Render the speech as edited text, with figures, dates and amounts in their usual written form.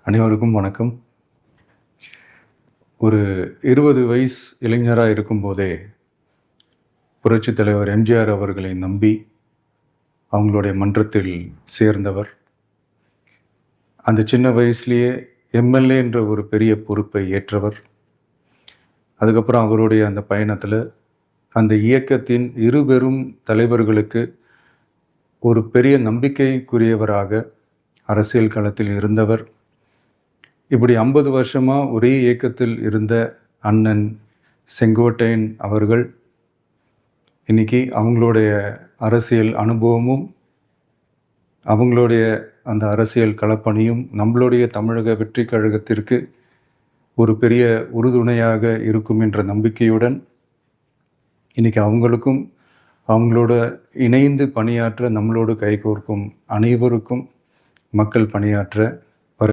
அனைவருக்கும் வணக்கம். ஒரு 20 வயசு இளைஞராக இருக்கும்போதே புரட்சித் தலைவர் எம்ஜிஆர் அவர்களை நம்பி அவங்களுடைய மன்றத்தில் சேர்ந்தவர். அந்த சின்ன வயசுலேயே எம்எல்ஏ என்ற ஒரு பெரிய பொறுப்பை ஏற்றவர். அதுக்கப்புறம் அவருடைய அந்த பயணத்தில் அந்த இயக்கத்தின் இருபெரும் தலைவர்களுக்கு ஒரு பெரிய நம்பிக்கைக்குரியவராக அரசியல் களத்தில் இருந்தவர். இப்படி 50 வருஷமாக ஒரே இயக்கத்தில் இருந்த அண்ணன் செங்கோட்டையன் அவர்கள் இன்னைக்கு அவங்களுடைய அரசியல் அனுபவமும் அவங்களுடைய அந்த அரசியல் களப்பணியும் நம்மளுடைய தமிழக வெற்றி கழகத்திற்கு ஒரு பெரிய உறுதுணையாக இருக்கும் என்ற நம்பிக்கையுடன் இன்னைக்கு அவங்களுக்கும் அவங்களோட இணைந்து பணியாற்ற நம்மளோடு கைகோர்க்கும் அனைவருக்கும் மக்கள் பணியாற்ற